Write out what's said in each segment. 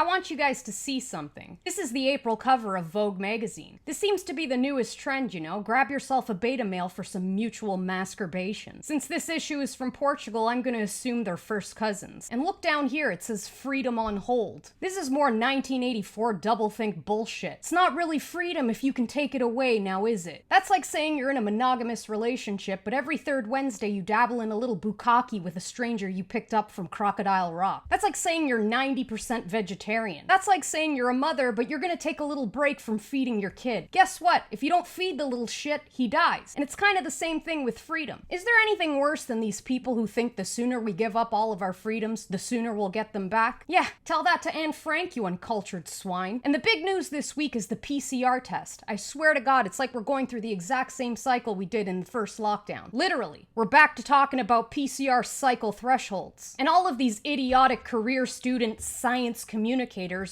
I want you guys to see something. This is the April cover of Vogue magazine. This seems to be the newest trend, you know? Grab yourself a beta male for some mutual maskerbation. Since this issue is from Portugal, I'm gonna assume they're first cousins. And look down here, it says freedom on hold. This is more 1984 doublethink bullshit. It's not really freedom if you can take it away, now is it? That's like saying you're in a monogamous relationship, but every third Wednesday you dabble in a little bukkake with a stranger you picked up from Crocodile Rock. That's like saying you're 90% vegetarian. That's like saying you're a mother, but you're gonna take a little break from feeding your kid. Guess what? If you don't feed the little shit, he dies. And it's kind of the same thing with freedom. Is there anything worse than these people who think the sooner we give up all of our freedoms, the sooner we'll get them back? Yeah, tell that to Anne Frank, you uncultured swine. And the big news this week is the PCR test. I swear to God, it's like we're going through the exact same cycle we did in the first lockdown. Literally, we're back to talking about PCR cycle thresholds. And all of these idiotic career student science communicators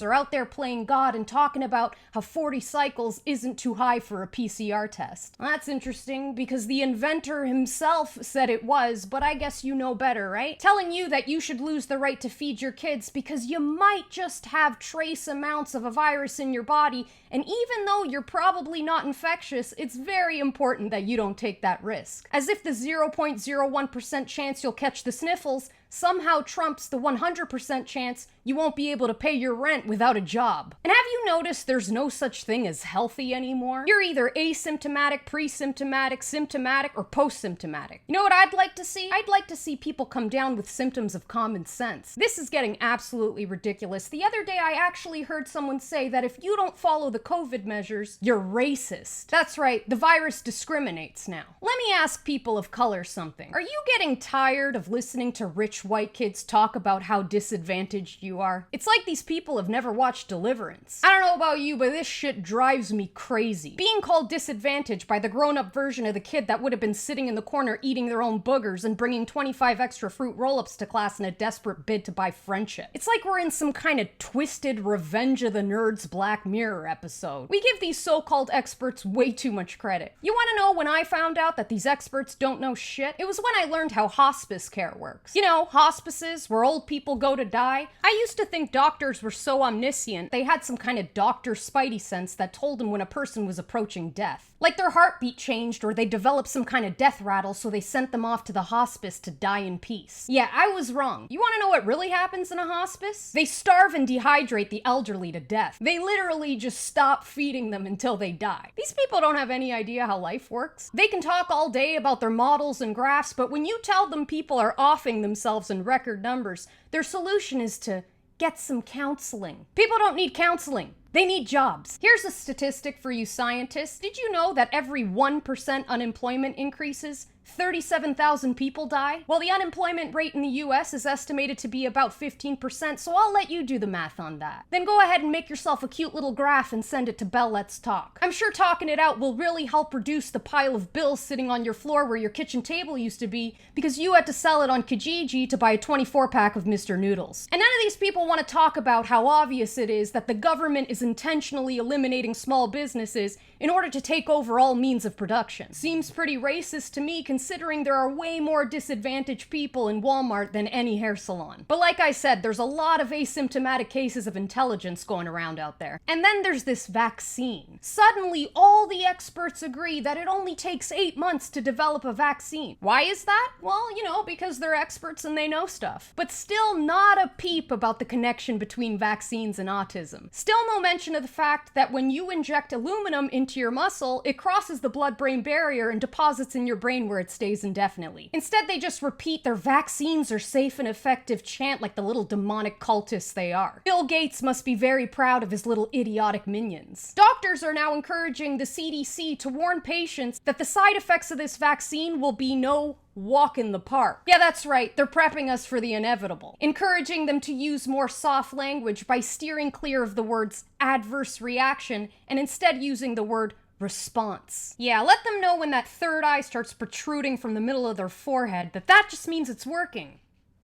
are out there playing God and talking about how 40 cycles isn't too high for a PCR test. Well, that's interesting because the inventor himself said it was, but I guess you know better, right? Telling you that you should lose the right to feed your kids because you might just have trace amounts of a virus in your body, and even though you're probably not infectious, it's very important that you don't take that risk. As if the 0.01% chance you'll catch the sniffles somehow trumps the 100% chance you won't be able to pay your rent without a job. And have you noticed there's no such thing as healthy anymore? You're either asymptomatic, pre-symptomatic, symptomatic, or post-symptomatic. You know what I'd like to see? I'd like to see people come down with symptoms of common sense. This is getting absolutely ridiculous. The other day I actually heard someone say that if you don't follow the COVID measures, you're racist. That's right, the virus discriminates now. Let me ask people of color something. Are you getting tired of listening to rich white kids talk about how disadvantaged you are? It's like these people have never watched Deliverance. I don't know about you, but this shit drives me crazy. Being called disadvantaged by the grown-up version of the kid that would have been sitting in the corner eating their own boogers and bringing 25 extra fruit roll-ups to class in a desperate bid to buy friendship. It's like we're in some kind of twisted Revenge of the Nerds Black Mirror episode. We give these so-called experts way too much credit. You want to know when I found out that these experts don't know shit? It was when I learned how hospice care works. You know, hospices where old people go to die. I used to think doctors were so omniscient, they had some kind of doctor spidey sense that told them when a person was approaching death. Like their heartbeat changed or they developed some kind of death rattle, so they sent them off to the hospice to die in peace. Yeah, I was wrong. You want to know what really happens in a hospice? They starve and dehydrate the elderly to death. They literally just stop feeding them until they die. These people don't have any idea how life works. They can talk all day about their models and graphs, but when you tell them people are offing themselves in record numbers, their solution is to get some counseling. People don't need counseling. They need jobs. Here's a statistic for you scientists. Did you know that every 1% unemployment increases, 37,000 people die? Well, the unemployment rate in the US is estimated to be about 15%, so I'll let you do the math on that. Then go ahead and make yourself a cute little graph and send it to Bell Let's Talk. I'm sure talking it out will really help reduce the pile of bills sitting on your floor where your kitchen table used to be because you had to sell it on Kijiji to buy a 24-pack of Mr. Noodles. And none of these people want to talk about how obvious it is that the government is intentionally eliminating small businesses in order to take over all means of production. Seems pretty racist to me considering there are way more disadvantaged people in Walmart than any hair salon. But like I said, there's a lot of asymptomatic cases of intelligence going around out there. And then there's this vaccine. Suddenly, all the experts agree that it only takes 8 months to develop a vaccine. Why is that? Well, you know, because they're experts and they know stuff. But still not a peep about the connection between vaccines and autism. Still no mention of the fact that when you inject aluminum into your muscle, it crosses the blood-brain barrier and deposits in your brain where it stays indefinitely. Instead, they just repeat their vaccines are safe and effective chant like the little demonic cultists they are. Bill Gates must be very proud of his little idiotic minions. Doctors are now encouraging the CDC to warn patients that the side effects of this vaccine will be no walk in the park. Yeah, that's right, they're prepping us for the inevitable. Encouraging them to use more soft language by steering clear of the words adverse reaction and instead using the word response. Yeah, let them know when that third eye starts protruding from the middle of their forehead that just means it's working.